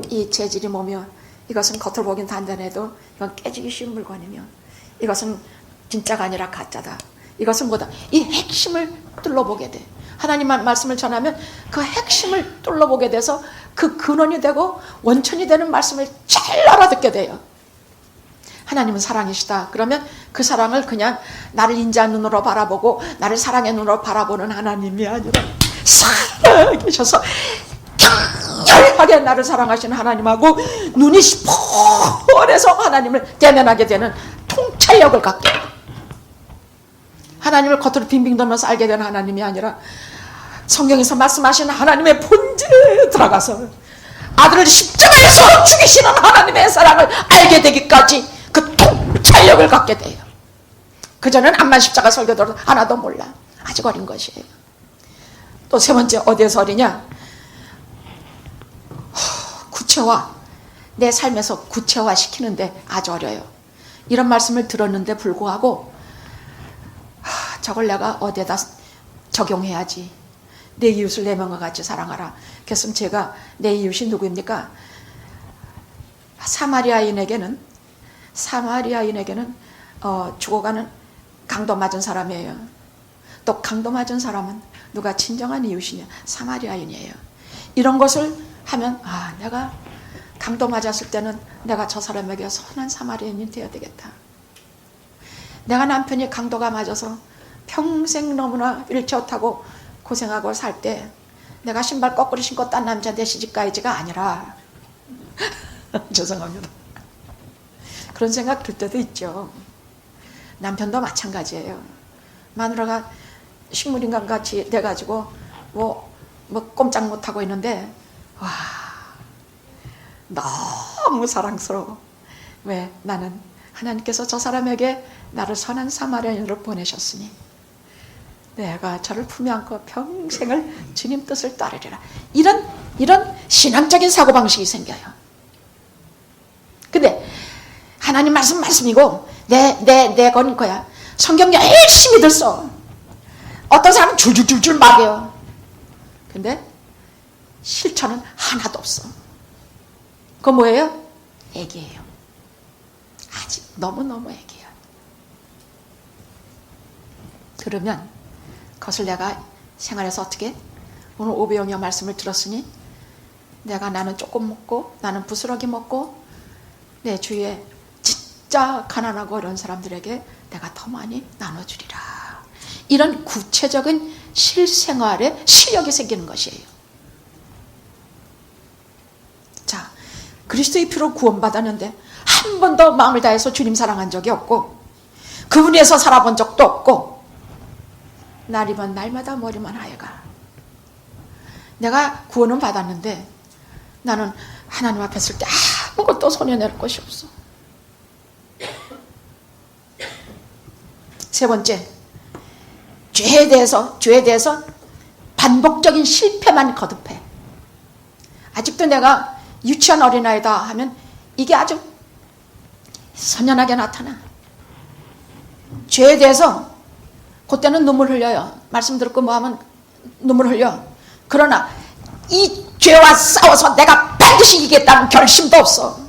이 재질이 뭐며, 이것은 겉으로 보긴 단단해도 이건 깨지기 쉬운 물건이며, 이것은 진짜가 아니라 가짜다. 이것은 뭐다? 이 핵심을 뚫어보게 돼. 하나님 말씀을 전하면 그 핵심을 뚫어보게 돼서 그 근원이 되고 원천이 되는 말씀을 잘 알아듣게 돼요. 하나님은 사랑이시다. 그러면 그 사랑을 그냥 나를 인자한 눈으로 바라보고 나를 사랑의 눈으로 바라보는 하나님이 아니라 살아계셔서 강렬하게 나를 사랑하시는 하나님하고 눈이 시퍼래서 하나님을 대면하게 되는 통찰력을 갖게 돼요. 하나님을 겉으로 빙빙 돌면서 알게 되는 하나님이 아니라 성경에서 말씀하시는 하나님의 본질에 들어가서 아들을 십자가에서 죽이시는 하나님의 사랑을 알게 되기까지 그 통찰력을 갖게 돼요. 그전에는 암만 십자가 설교 들어도 하나도 몰라. 아직 어린 것이에요. 또 세 번째, 어디에서 어리냐? 구체화, 내 삶에서 구체화 시키는데 아주 어려요. 이런 말씀을 들었는데 불구하고 저걸 내가 어디에다 적용해야지. 내 이웃을 내 명과 같이 사랑하라. 그래서 제가 내 이웃이 누구입니까? 사마리아인에게는 죽어가는 강도 맞은 사람이에요. 또 강도 맞은 사람은 누가 진정한 이웃이냐? 사마리아인이에요. 이런 것을 하면 내가 강도 맞았을 때는 내가 저 사람에게 선한 사마리아인이 되어야 되겠다. 내가 남편이 강도가 맞아서 평생 너무나 휠체어 타고 고생하고 살 때 내가 신발 거꾸로 신고 딴 남자한테 시집 가야지가 아니라 죄송합니다. 그런 생각 들 때도 있죠. 남편도 마찬가지예요. 마누라가 식물인간 같이 돼가지고 뭐 꼼짝 못하고 있는데 너무 사랑스러워. 왜? 나는 하나님께서 저 사람에게 나를 선한 사마리아인으로 보내셨으니 내가 저를 품에 안고 평생을 주님 뜻을 따르리라. 이런 신앙적인 사고방식이 생겨요. 근데 하나님 말씀이고 내 건 거야. 성경 열심히 들써. 어떤 사람은 줄줄줄줄 막해요. 근데 실천은 하나도 없어. 그건 뭐예요? 애기예요. 아직 너무너무 애기야. 그러면 그것을 내가 생활에서 어떻게? 오늘 오배영의 말씀을 들었으니 나는 조금 먹고 나는 부스러기 먹고 내 주위에 진짜 가난하고 어려운 사람들에게 내가 더 많이 나눠주리라. 이런 구체적인 실생활에 실력이 생기는 것이에요. 자, 그리스도의 피로 구원받았는데 한 번도 마음을 다해서 주님 사랑한 적이 없고 그분 위해서 살아본 적도 없고 날이면 날마다 머리만 하여가 내가 구원은 받았는데 나는 하나님 앞에 설 때 아무것도 손에 낼 것이 없어. 세 번째, 죄에 대해서 반복적인 실패만 거듭해. 아직도 내가 유치원 어린아이다 하면 이게 아주 선연하게 나타나. 죄에 대해서 그때는 눈물 흘려요. 말씀 듣고 뭐 하면 눈물 흘려. 그러나 이 죄와 싸워서 내가 반드시 이기겠다는 결심도 없어.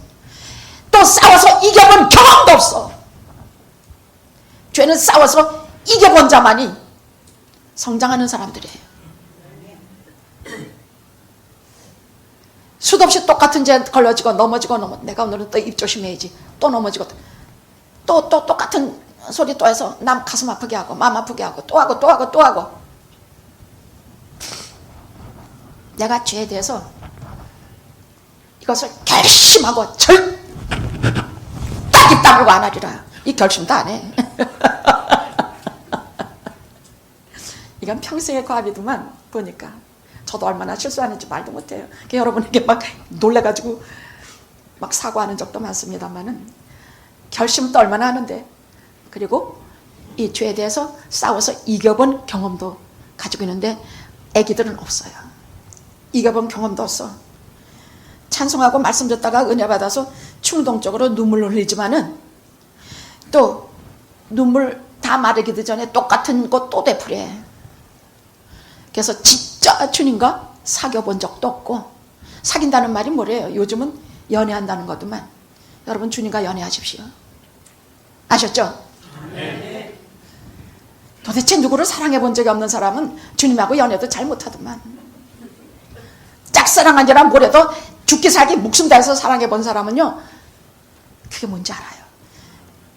또 싸워서 이겨본 경험도 없어. 죄는 싸워서 이겨본 자만이 성장하는 사람들이에요. 수도 없이 똑같은 죄 걸러지고 넘어지고 내가 오늘은 또 입 조심해야지. 또 넘어지고 또 똑같은 소리 또 해서 남 가슴 아프게 하고 마음 아프게 하고 또 하고 내가 죄에 대해서 이것을 결심하고 딱 입 다물고 안 하리라. 이 결심도 안 해. 이건 평생의 과업이더만 보니까. 저도 얼마나 실수하는지 말도 못해요. 여러분에게 막 놀래가지고 막 사과하는 적도 많습니다만은 결심도 얼마나 하는데, 그리고 이 죄에 대해서 싸워서 이겨본 경험도 가지고 있는데 애기들은 없어요. 이겨본 경험도 없어. 찬송하고 말씀 듣다가 은혜 받아서 충동적으로 눈물을 흘리지만은 또 눈물 다 마르기도 전에 똑같은 거 또 되풀이해. 그래서 진짜 주님과 사귀어 본 적도 없고, 사귄다는 말이 뭐래요? 요즘은 연애한다는 거더만. 여러분 주님과 연애하십시오. 아셨죠? 네. 도대체 누구를 사랑해 본 적이 없는 사람은 주님하고 연애도 잘 못하더만. 짝사랑한 지라 뭐래도 죽기 살기 목숨 다해서 사랑해 본 사람은요, 그게 뭔지 알아요.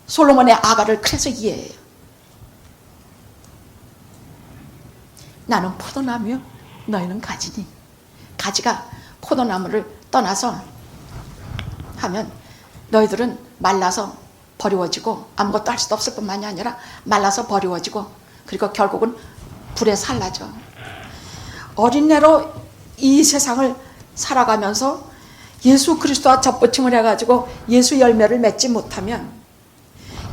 솔로몬의 아가를 그래서 이해해요. 나는 포도나무요, 너희는 가지니. 가지가 포도나무를 떠나서 하면 너희들은 말라서 버리워지고 아무것도 할 수도 없을 뿐만이 아니라 말라서 버리워지고, 그리고 결국은 불에 살라져. 어린애로 이 세상을 살아가면서 예수 그리스도와 접붙임을 해가지고 예수 열매를 맺지 못하면,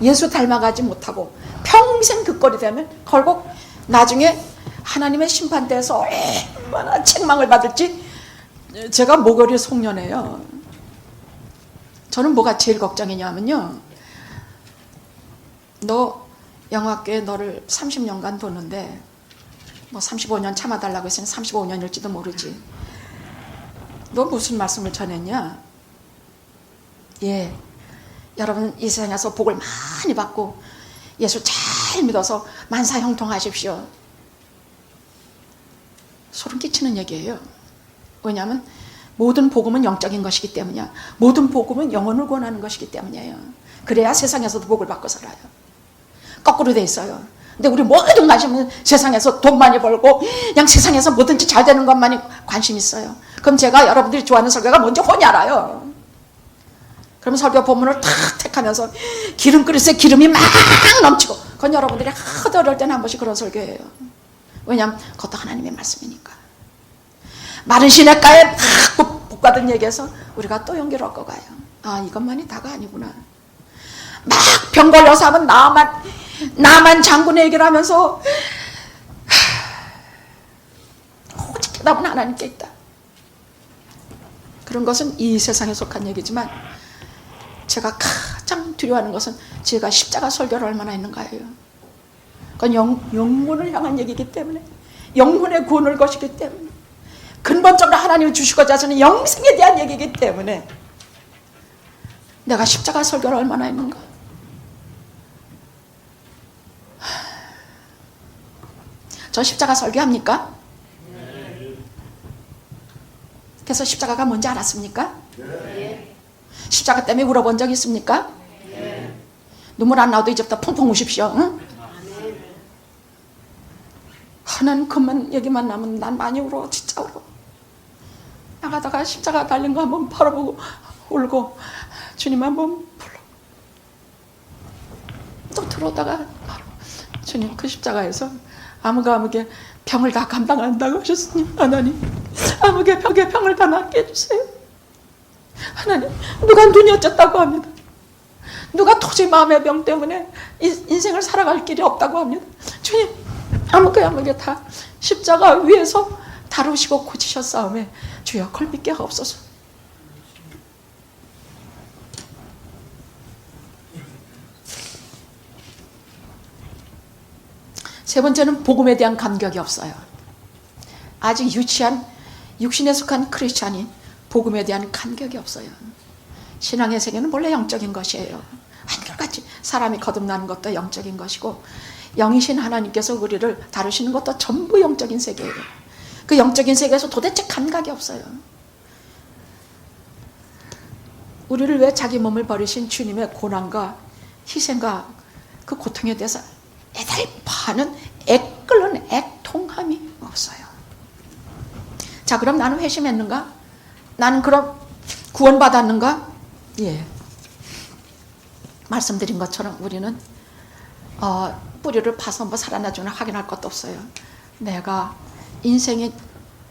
예수 닮아가지 못하고 평생 그 꼴이 되면 결국 나중에 하나님의 심판대에서 얼마나 책망을 받을지. 제가 모골이 송년회예요. 저는 뭐가 제일 걱정이냐면요, 너 영화교회 너를 30년간 뒀는데 뭐 35년 참아달라고 했으니 35년일지도 모르지. 너 무슨 말씀을 전했냐? 예, 여러분 이 세상에서 복을 많이 받고 예수 잘 믿어서 만사형통하십시오. 소름 끼치는 얘기예요. 왜냐하면 모든 복음은 영적인 것이기 때문이야. 모든 복음은 영혼을 구원하는 것이기 때문이에요. 그래야 세상에서도 복을 받고 살아요. 거꾸로 돼 있어요. 근데 우리 모든 관심은 세상에서 돈 많이 벌고 그냥 세상에서 뭐든지 잘 되는 것만이 관심 있어요. 그럼 제가 여러분들이 좋아하는 설교가 뭔지 훤히 알아요. 그러면 설교 본문을 탁 택하면서 기름 그릇에 기름이 막 넘치고, 그건 여러분들이 하도 어려울 때는 한 번씩 그런 설교예요. 왜냐하면 그것도 하나님의 말씀이니까. 마른 시냇가에 막 복받은 얘기해서 우리가 또 용기를 얻고 가요. 아, 이것만이 다가 아니구나. 막 병 걸려서 하면 나만 장군의 얘기를 하면서 오직 대답은 하나님께 있다. 그런 것은 이 세상에 속한 얘기지만 제가 가장 두려워하는 것은 제가 십자가 설교를 얼마나 했는가예요. 그건 영혼을 향한 얘기이기 때문에, 영혼의 구원을 것이기 때문에, 근본적으로 하나님이 주시고자 하시는 영생에 대한 얘기이기 때문에 내가 십자가 설교를 얼마나 했는가. 저 십자가 설교합니까? 그래서 십자가가 뭔지 알았습니까? 십자가 때문에 울어본 적 있습니까? 눈물 안 나와도 이제부터 펑펑 우십시오. 응? 하나님 그만 얘기만 나면 난 많이 울어. 진짜 울어. 나가다가 십자가 달린 거 한번 바라보고 울고 주님 한번 불러. 또 들어오다가 바로 주님 그 십자가에서 아무게 병을 다 감당한다고 하셨으니 하나님 아무게 벽에 병을 다 낫게 해주세요. 하나님 누가 눈이 어쨌다고 합니다. 누가 도저히 마음의 병 때문에 인생을 살아갈 길이 없다고 합니다. 주님 아무게 다 십자가 위에서 다루시고 고치셨사오매 주여 그걸 믿게 하옵소서. 세 번째는 복음에 대한 감격이 없어요. 아직 유치한 육신에 속한 크리스찬이 복음에 대한 감격이 없어요. 신앙의 세계는 원래 영적인 것이에요. 한결같이 사람이 거듭나는 것도 영적인 것이고 영이신 하나님께서 우리를 다루시는 것도 전부 영적인 세계예요. 그 영적인 세계에서 도대체 감각이 없어요. 우리를 왜 자기 몸을 버리신 주님의 고난과 희생과 그 고통에 대해서 애달파는 애끓는 애통함이 없어요. 자, 그럼 나는 회심했는가? 나는 그럼 구원받았는가? 예. 말씀드린 것처럼 우리는 뿌리를 파서 뭐 살아나주나 확인할 것도 없어요. 내가 인생의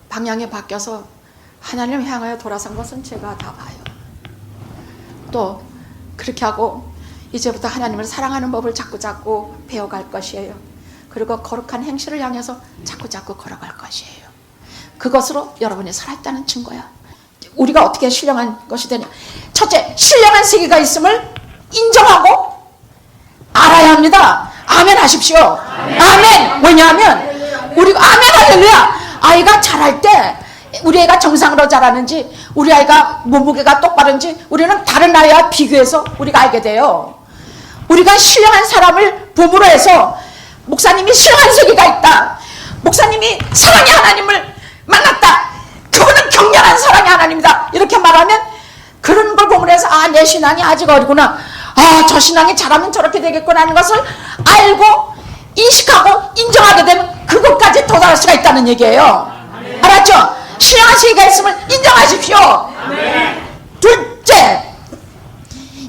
방향이 바뀌어서 하나님을 향하여 돌아선 것은 제가 다 봐요. 또 그렇게 하고 이제부터 하나님을 사랑하는 법을 자꾸 배워갈 것이에요. 그리고 거룩한 행실을 향해서 자꾸 걸어갈 것이에요. 그것으로 여러분이 살아있다는 증거야. 우리가 어떻게 신령한 것이 되냐? 첫째, 신령한 세계가 있음을 인정하고 알아야 합니다. 아멘 하십시오. 아멘. 왜냐하면 우리가 아멘 할렐루야. 아이가 자랄 때 우리 애가 정상으로 자라는지 우리 아이가 몸무게가 똑바른지 우리는 다른 아이와 비교해서 우리가 알게 돼요. 우리가 신령한 사람을 부모로 해서 목사님이 신령한 세계가 있다, 목사님이 사랑의 하나님을 만났다, 그분은 격렬한 사랑의 하나님이다, 이렇게 말하면 그런 걸 보므로 해서 아, 내 신앙이 아직 어리구나, 아, 저 신앙이 자라면 저렇게 되겠구나 하는 것을 알고 인식하고 인정하게 되면 그것까지 도달할 수가 있다는 얘기예요. 알았죠? 신령한 세계가 있음을 인정하십시오. 둘째,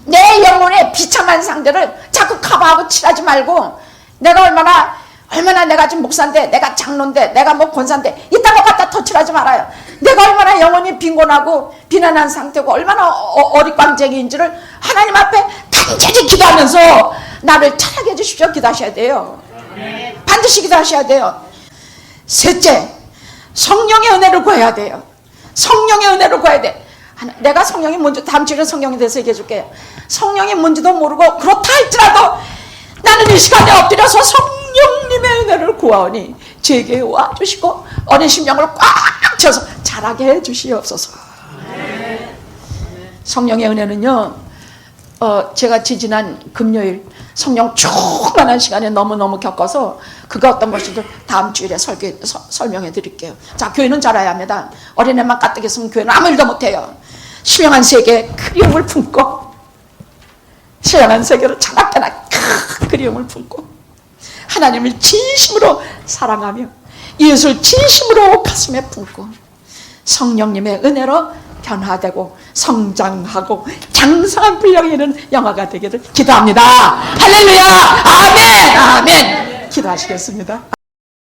내 영혼의 비참한 상대를 자꾸 커버하고 칠하지 말고 내가 얼마나 내가 지금 목사인데, 내가 장로인데, 내가 뭐 권사인데 이딴 것 갖다 터치하지 말아요. 내가 얼마나 영혼이 빈곤하고 비난한 상태고 얼마나 어릿광쟁이인지를 하나님 앞에 간절히 기도하면서 나를 차게 해주십시오. 기도하셔야 돼요. 반드시 기도하셔야 돼요. 셋째, 성령의 은혜를 구해야 돼요. 성령의 은혜를 구해야 돼. 내가 성령이 뭔지 다음 주에 성령에 대해서 얘기해 줄게요. 성령이 뭔지도 모르고 그렇다 할지라도 나는 이 시간에 엎드려서 성령님의 은혜를 구하오니 제게 와주시고 어린 심령을 꽉 채워서 자라게 해주시옵소서. 성령의 은혜는요, 제가 지지난 금요일 성령 충만한 시간에 너무너무 겪어서 그거 어떤 것인지 다음 주일에 설명해 드릴게요. 자, 교회는 자라야 합니다. 어린애만 까뜩했으면 교회는 아무 일도 못해요. 신령한 세계에 그리움을 품고 신령한 세계로 자라게나 그리움을 품고 하나님을 진심으로 사랑하며 예수를 진심으로 가슴에 품고 성령님의 은혜로 변화되고 성장하고 장성한 분량이 있는 영화가 되기를 기도합니다. 할렐루야. 아멘. 아멘. 기도하시겠습니다.